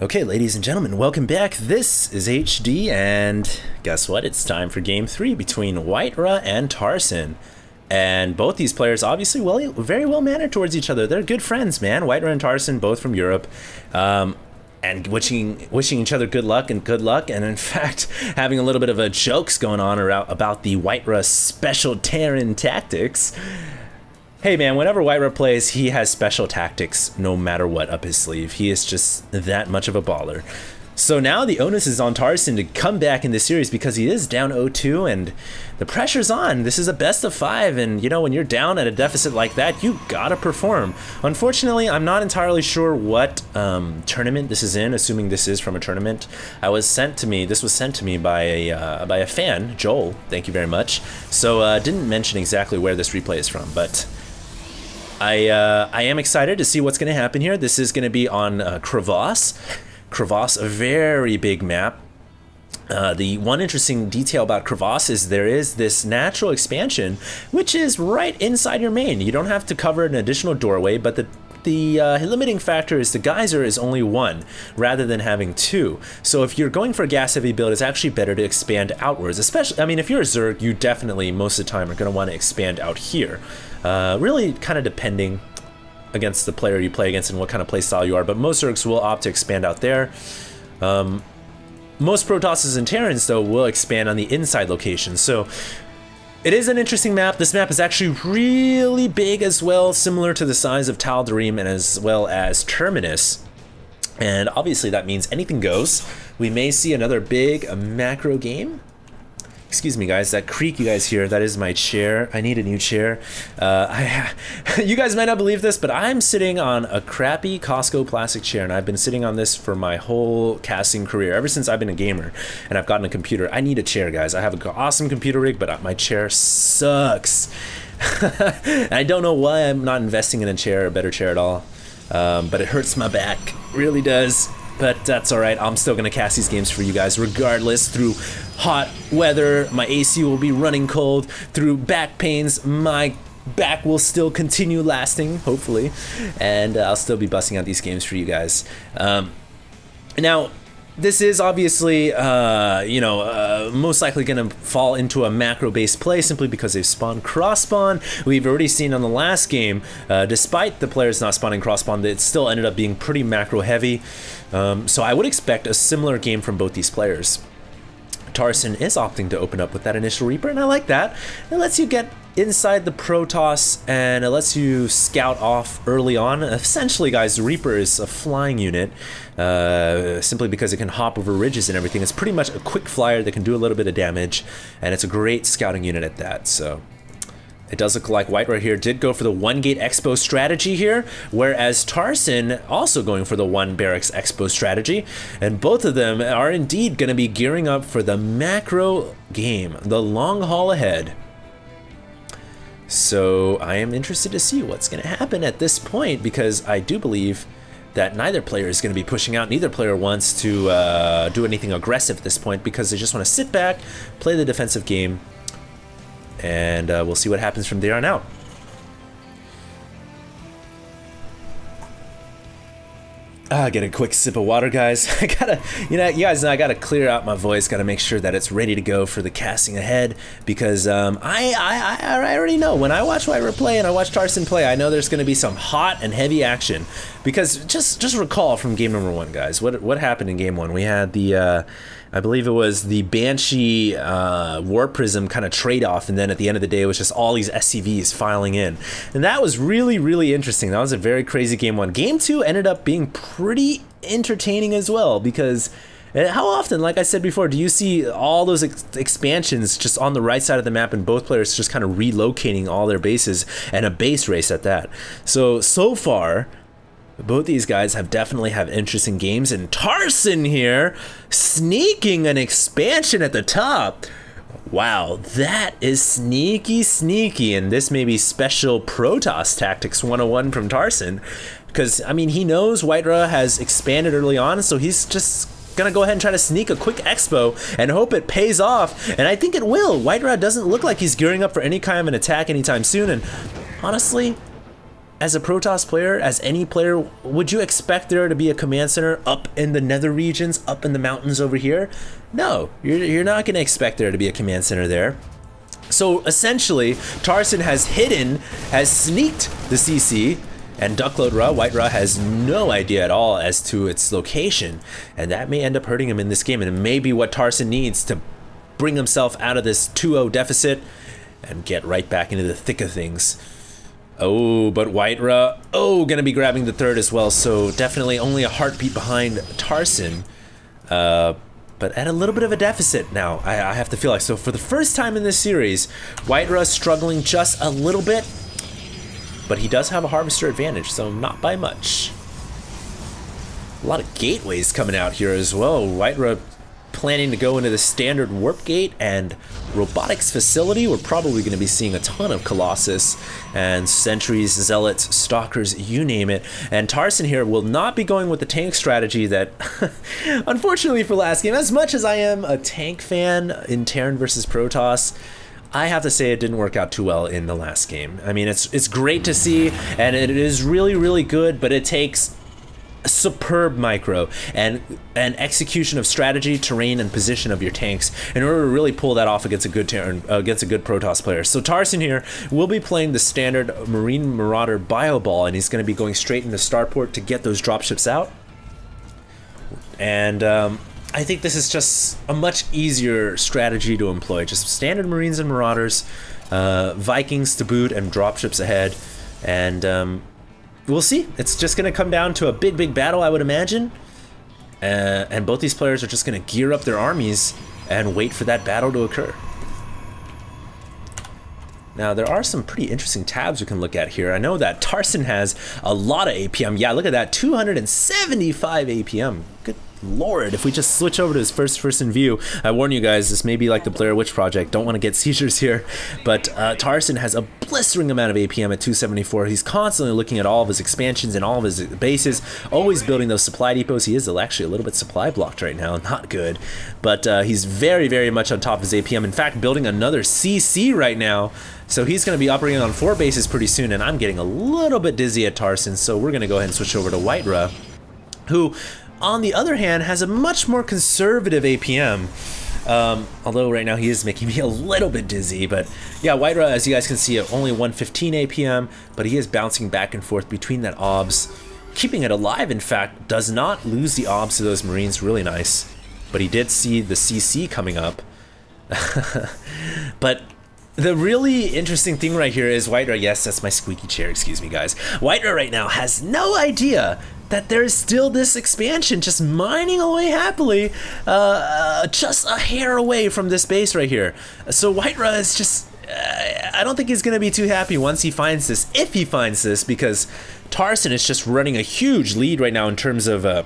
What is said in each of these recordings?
Okay, ladies and gentlemen, welcome back. This is HD, and guess what? It's time for Game 3 between WhiteRa and Tarson. And both these players, obviously, very well mannered towards each other. They're good friends, man. WhiteRa and Tarson, both from Europe, and wishing each other good luck. And in fact, having a little bit of jokes going on about the WhiteRa special Terran tactics. Hey man, whenever WhiteRa plays, he has special tactics no matter what up his sleeve. He is just that much of a baller. So now the onus is on Tarson to come back in this series because he is down 0-2 and the pressure's on. This is a best of 5, and you know, when you're down at a deficit like that, you gotta perform. Unfortunately, I'm not entirely sure what tournament this is in, assuming this is from a tournament. This was sent to me by a fan, Joel, thank you very much. So didn't mention exactly where this replay is from, but I am excited to see what's going to happen here. This is going to be on Crevasse. Crevasse, a very big map. The one interesting detail about Crevasse is there is this natural expansion, which is right inside your main. You don't have to cover an additional doorway, but the limiting factor is the geyser is only 1 rather than having 2. So if you're going for a gas heavy build, it's actually better to expand outwards. Especially, I mean, if you're a Zerg, you definitely most of the time are going to want to expand out here. Really kind of depending against the player you play against and what kind of play style you are, but most Zergs will opt to expand out there. Most Protosses and Terrans, though, will expand on the inside location. So it is an interesting map. This map is actually really big as well, similar to the size of Tal'Darim and as well as Terminus. And obviously that means anything goes. We may see another big macro game. Excuse me, guys, that creak you guys hear, that is my chair. I need a new chair. You guys might not believe this, but I'm sitting on a crappy Costco plastic chair, and I've been sitting on this for my whole casting career, ever since I've been a gamer, and I've gotten a computer. I need a chair, guys. I have an awesome computer rig, but my chair sucks. I don't know why I'm not investing in a better chair at all, but it hurts my back, really does. But that's alright, I'm still gonna cast these games for you guys regardless. Through hot weather, my AC will be running cold. Through back pains, my back will still continue lasting, hopefully. And I'll still be busting out these games for you guys. Now, this is obviously, most likely going to fall into a macro-based play simply because they've spawned cross-spawn. We've already seen on the last game, despite the players not spawning cross-spawn, it still ended up being pretty macro-heavy. So I would expect a similar game from both these players. Tarson is opting to open up with that initial Reaper, and I like that. It lets you get inside the Protoss, and it lets you scout off early on. Essentially, guys, the Reaper is a flying unit, simply because it can hop over ridges and everything. It's pretty much a quick flyer that can do a little bit of damage, and it's a great scouting unit at that. So it does look like WhiteRa here did go for the 1-gate expo strategy here, whereas Tarson also going for the 1 barracks expo strategy, and both of them are indeed going to be gearing up for the macro game, the long haul ahead. So I am interested to see what's going to happen at this point, because I do believe that neither player is going to be pushing out. Neither player wants to do anything aggressive at this point because they just want to sit back, play the defensive game, and we'll see what happens from there on out. Get a quick sip of water, guys. I gotta, you guys know I gotta clear out my voice. Gotta make sure that it's ready to go for the casting ahead, because I already know when I watch WhiteRa play and I watch Tarson play, I know there's gonna be some hot and heavy action. Because just recall from game number 1, guys, what happened in game 1? We had the I believe it was the Banshee War Prism kind of trade-off, and then at the end of the day it was just all these SCVs filing in. And that was really, really interesting. That was a very crazy game 1. Game 2 ended up being pretty entertaining as well, because how often, like I said before, do you see all those expansions just on the right side of the map and both players just kind of relocating all their bases, and a base race at that? So far, both these guys have definitely have interesting games, and Tarson here sneaking an expansion at the top. Wow, that is sneaky, and this may be special Protoss Tactics 101 from Tarson, because I mean, he knows WhiteRa has expanded early on, so he's just gonna go ahead and try to sneak a quick expo and hope it pays off, and I think it will. WhiteRa doesn't look like he's gearing up for any kind of an attack anytime soon, and honestly, as a Protoss player, as any player, would you expect there to be a command center up in the nether regions, up in the mountains over here? No, you're not going to expect there to be a command center there. So essentially, Tarson has sneaked the CC, and WhiteRa has no idea at all as to its location, and that may end up hurting him in this game, and it may be what Tarson needs to bring himself out of this 2-0 deficit and get right back into the thick of things. Oh, but WhiteRa, gonna be grabbing the third as well, so definitely only a heartbeat behind Tarson, but at a little bit of a deficit now, I have to feel like. So for the first time in this series, WhiteRa struggling just a little bit, but he does have a Harvester advantage, so not by much. A lot of gateways coming out here as well. WhiteRa planning to go into the standard warp gate and robotics facility. We're probably going to be seeing a ton of Colossus and sentries, zealots, stalkers, you name it. And Tarson here will not be going with the tank strategy that, unfortunately for last game, as much as I am a tank fan in Terran versus Protoss, I have to say it didn't work out too well in the last game. I mean, it's great to see, and it is really, really good, but it takes superb micro and execution of strategy, terrain, and position of your tanks in order to really pull that off against a good Protoss player. So Tarson here will be playing the standard Marine Marauder Bio Ball, and he's going to be going straight into Starport to get those dropships out. And I think this is just a much easier strategy to employ. Just standard Marines and Marauders, Vikings to boot, and dropships ahead, and we'll see. It's just going to come down to a big battle, I would imagine. And both these players are just going to gear up their armies and wait for that battle to occur. Now, there are some pretty interesting tabs we can look at here. I know that Tarson has a lot of APM. Yeah, look at that, 275 APM. Good Lord, if we just switch over to his first person view, I warn you guys, this may be like the Blair Witch Project. Don't want to get seizures here, but Tarson has a blistering amount of APM at 274. He's constantly looking at all of his expansions and all of his bases, always building those supply depots. He is actually a little bit supply blocked right now, not good, but he's very much on top of his APM. In fact, building another CC right now, so he's going to be operating on 4 bases pretty soon, and I'm getting a little bit dizzy at Tarson, so we're going to go ahead and switch over to WhiteRa, who, on the other hand, has a much more conservative APM. Although right now he is making me a little bit dizzy, but yeah, WhiteRa, as you guys can see, at only 115 APM, but he is bouncing back and forth between that OBS, keeping it alive. In fact, does not lose the OBS to those Marines, really nice. But he did see the CC coming up. But the really interesting thing right here is WhiteRa, yes, that's my squeaky chair, excuse me guys. WhiteRa right now has no idea that there's still this expansion just mining away happily, just a hair away from this base right here. So WhiteRa is just, I don't think he's gonna be too happy once he finds this, if he finds this, because Tarson is just running a huge lead right now in terms of the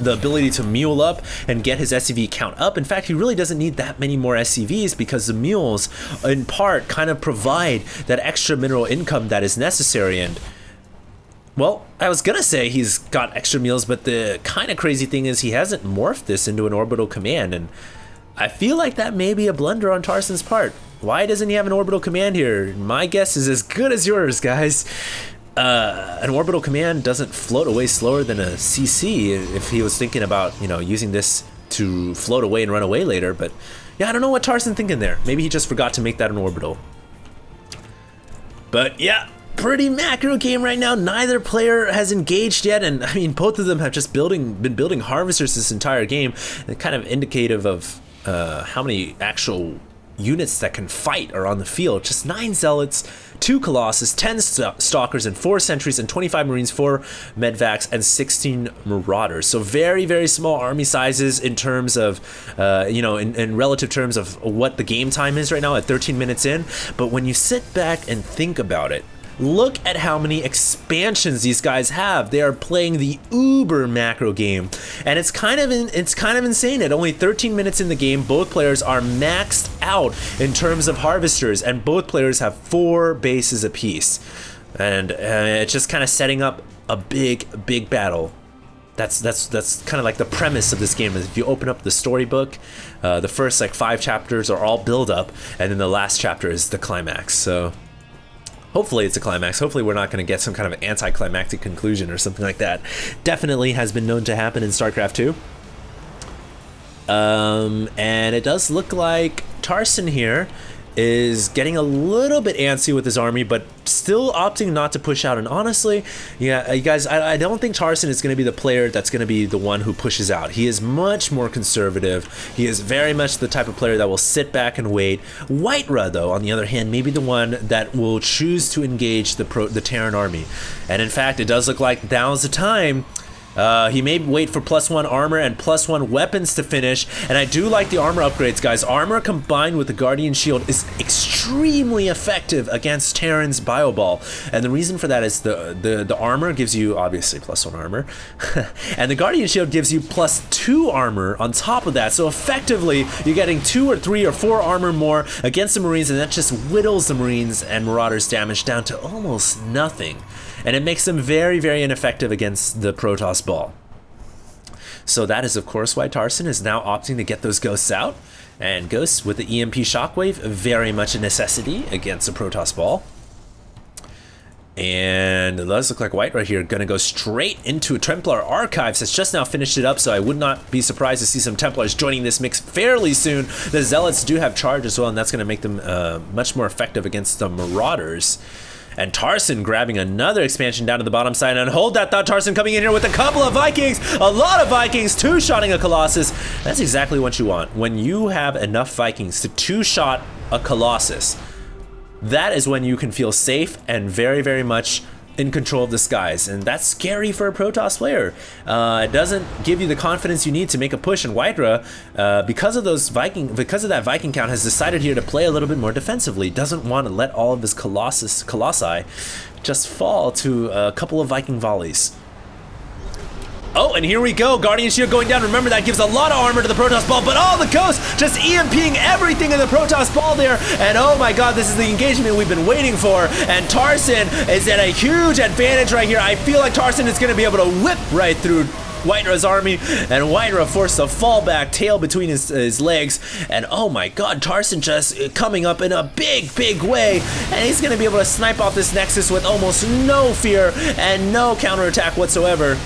ability to mule up and get his SCV count up. In fact, he really doesn't need that many more SCVs because the mules, in part, kind of provide that extra mineral income that is necessary. And well, I was gonna say he's got extra meals, but the kind of crazy thing is he hasn't morphed this into an orbital command, and I feel like that may be a blunder on Tarson's part. Why doesn't he have an orbital command here? My guess is as good as yours, guys. An orbital command doesn't float away slower than a CC if he was thinking about, you know, using this to float away and run away later, but yeah, I don't know what Tarson's thinking there. Maybe he just forgot to make that an orbital. But yeah, pretty macro game right now. Neither player has engaged yet, and I mean, both of them have just been building harvesters this entire game. They're kind of indicative of how many actual units that can fight are on the field. Just 9 zealots, 2 colossus, 10 stalkers, and 4 sentries, and 25 marines, 4 medvacs, and 16 marauders. So very small army sizes in terms of you know, in relative terms of what the game time is right now at 13 minutes in. But when you sit back and think about it, look at how many expansions these guys have. They are playing the uber macro game, and it's kind of insane. At only 13 minutes in the game, both players are maxed out in terms of harvesters, and both players have 4 bases apiece, and it's just kind of setting up a big battle. That's kind of like the premise of this game. Is if you open up the storybook, the first like 5 chapters are all build up, and then the last chapter is the climax. So Hopefully it's a climax. Hopefully we're not going to get some kind of anticlimactic conclusion or something like that. Definitely has been known to happen in StarCraft 2. And it does look like Tarson here is getting a little bit antsy with his army, but still opting not to push out. And honestly, yeah, you guys, I don't think Tarson is going to be the player that's going to be the one who pushes out. He is much more conservative. He is very much the type of player that will sit back and wait. WhiteRa, though, on the other hand, may be the one that will choose to engage the Terran army. And in fact, it does look like now's the time. He may wait for +1 armor and +1 weapons to finish, and I do like the armor upgrades, guys. Armor combined with the Guardian Shield is extremely effective against Terran's Bio Ball, and the reason for that is the armor gives you, obviously, +1 armor, and the Guardian Shield gives you +2 armor on top of that, so effectively, you're getting 2 or 3 or 4 armor more against the Marines, and that just whittles the Marines and Marauders' damage down to almost nothing. And it makes them very, very ineffective against the Protoss ball. So that is, of course, why Tarson is now opting to get those ghosts out. And ghosts with the EMP shockwave, very much a necessity against the Protoss ball. And it does look like WhiteRa here gonna go straight into Templar Archives. Has just now finished it up, so I would not be surprised to see some Templars joining this mix fairly soon. The Zealots do have charge as well, and that's gonna make them much more effective against the Marauders. And Tarson grabbing another expansion down to the bottom side, and hold that thought, Tarson coming in here with a couple of Vikings, a lot of Vikings, two-shotting a Colossus. That's exactly what you want. When you have enough Vikings to two-shot a Colossus, that is when you can feel safe and very, very much in control of the skies, and that's scary for a Protoss player. It doesn't give you the confidence you need to make a push, and WhiteRa, because of that Viking count, has decided here to play a little bit more defensively. Doesn't want to let all of his Colossi just fall to a couple of Viking volleys. Oh, and here we go, Guardian Shield going down. Remember, that gives a lot of armor to the Protoss ball, but all the ghosts just EMPing everything in the Protoss ball there. And oh my god, this is the engagement we've been waiting for. And Tarson is at a huge advantage right here. I feel like Tarson is going to be able to whip right through WhiteRa's army, and WhiteRa forced a fallback, tail between his legs, and oh my god, Tarson just coming up in a big, big way, and he's going to be able to snipe off this Nexus with almost no fear and no counterattack whatsoever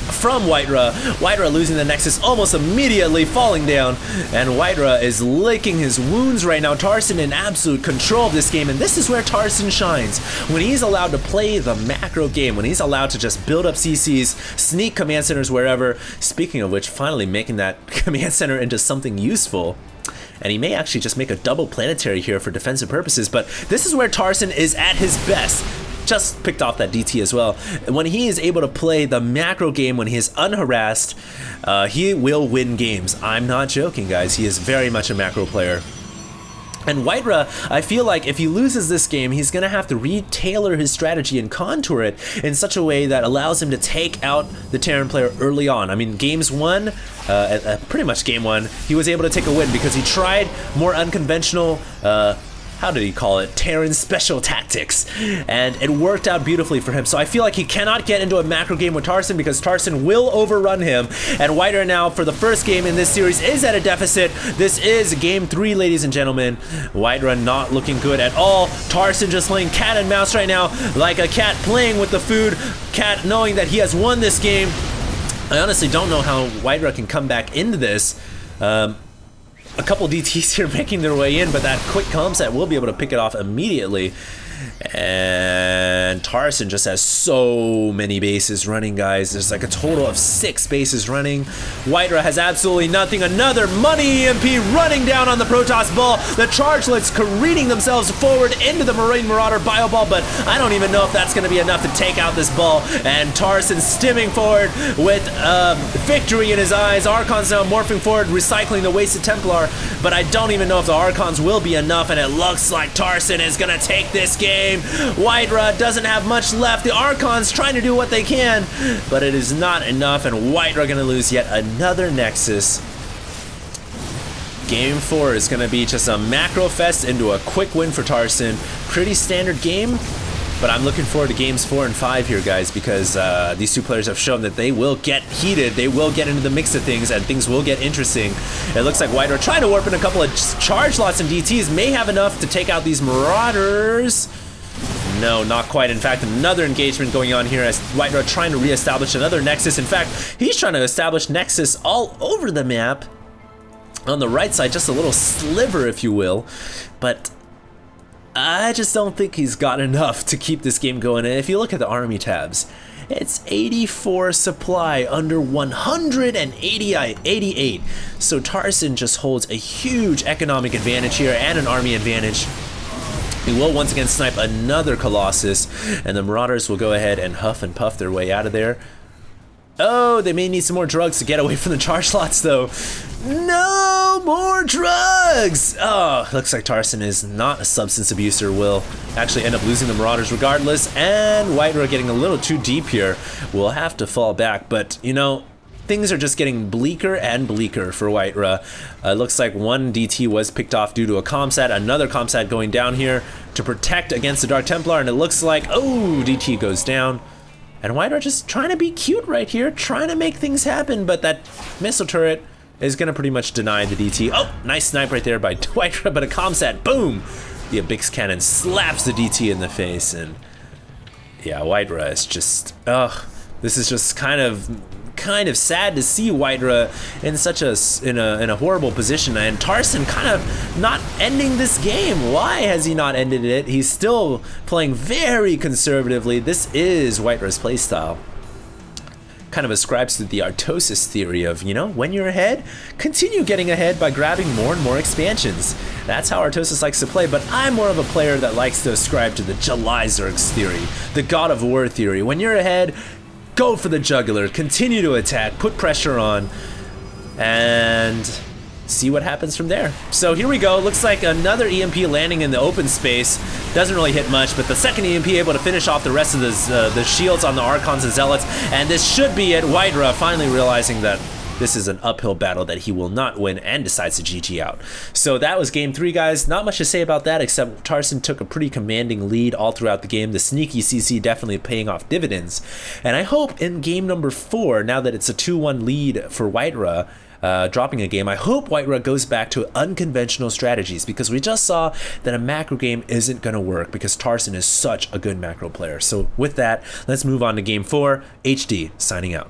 from WhiteRa. WhiteRa losing the Nexus almost immediately, falling down, and WhiteRa is licking his wounds right now. Tarson in absolute control of this game, and this is where Tarson shines. When he's allowed to play the macro game, when he's allowed to just build up CCs, sneak command centers wherever. Speaking of which, finally making that command center into something useful. And he may actually just make a double planetary here for defensive purposes, but this is where Tarson is at his best. Just picked off that DT as well. When he is able to play the macro game, when he is unharassed, he will win games. I'm not joking, guys. He is very much a macro player. And WhiteRa, I feel like if he loses this game, he's going to have to re-tailor his strategy and contour it in such a way that allows him to take out the Terran player early on. I mean, games one, pretty much game one, he was able to take a win because he tried more unconventional, how did he call it? Terran special tactics. And it worked out beautifully for him. So I feel like he cannot get into a macro game with Tarson because Tarson will overrun him. And WhiteRa now, for the first game in this series, is at a deficit. This is game 3, ladies and gentlemen. WhiteRa not looking good at all. Tarson just playing cat and mouse right now, like a cat playing with the food. Cat knowing that he has won this game. I honestly don't know how WhiteRa can come back into this. A couple DTs here making their way in, but that quick comm set will be able to pick it off immediately. And Tarson just has so many bases running, guys. There's like a total of 6 bases running. WhiteRa has absolutely nothing. Another money EMP running down on the Protoss ball. The Chargelets careening themselves forward into the Marine Marauder bio ball, but I don't even know if that's going to be enough to take out this ball. And Tarson stimming forward with victory in his eyes. Archons now morphing forward, recycling the wasted Templar, but I don't even know if the Archons will be enough, and it looks like Tarson is going to take this game. WhiteRa doesn't have much left. The Archons trying to do what they can, but it is not enough, and WhiteRa gonna lose yet another Nexus. Game 4 is gonna be just a macro fest into a quick win for Tarson. Pretty standard game, but I'm looking forward to games 4 and 5 here, guys, because these two players have shown that they will get heated, they will get into the mix of things, and things will get interesting. It looks like WhiteRa trying to warp in a couple of charge lots and DTs, may have enough to take out these Marauders. no, not quite. In fact, another engagement going on here as WhiteRa trying to reestablish another Nexus. In fact, he's trying to establish Nexus all over the map. On the right side, just a little sliver, if you will. But I just don't think he's got enough to keep this game going. And if you look at the army tabs, it's 84 supply under 188. So Tarson just holds a huge economic advantage here and an army advantage. He will once again snipe another Colossus, and the Marauders will go ahead and huff and puff their way out of there. Oh, they may need some more drugs to get away from the charge slots, though. No more drugs! Oh, looks like Tarson is not a substance abuser, will actually end up losing the Marauders regardless, and WhiteRa getting a little too deep here will have to fall back, but, you know, things are just getting bleaker and bleaker for WhiteRa. Looks like one DT was picked off due to a comsat, another comsat going down here to protect against the Dark Templar, and it looks like, oh, DT goes down. And WhiteRa just trying to be cute right here, trying to make things happen, but that missile turret is going to pretty much deny the DT. Oh, nice snipe right there by WhiteRa, but a comsat, boom! The Abyx cannon slaps the DT in the face, and yeah, WhiteRa is just, ugh, this is just kind of sad to see WhiteRa in such a in a horrible position, and Tarson kind of not ending this game. Why has he not ended it? He's still playing very conservatively. This is WhiteRa's playstyle. Kind of ascribes to the Artosis theory of, you know, when you're ahead, continue getting ahead by grabbing more and more expansions. That's how Artosis likes to play, but I'm more of a player that likes to ascribe to the Jalizerg's theory, the God of War theory. When you're ahead, go for the jugular, continue to attack, put pressure on, and see what happens from there. So here we go. Looks like another EMP landing in the open space. Doesn't really hit much, but the second EMP able to finish off the rest of the shields on the Archons and Zealots, and this should be it. WhiteRa finally realizing that this is an uphill battle that he will not win and decides to GG out. So that was game 3, guys. Not much to say about that, except Tarson took a pretty commanding lead all throughout the game. The sneaky CC definitely paying off dividends. And I hope in game number 4, now that it's a 2-1 lead for WhiteRa, dropping a game, I hope WhiteRa goes back to unconventional strategies, because we just saw that a macro game isn't going to work because Tarson is such a good macro player. So with that, let's move on to game 4. HD signing out.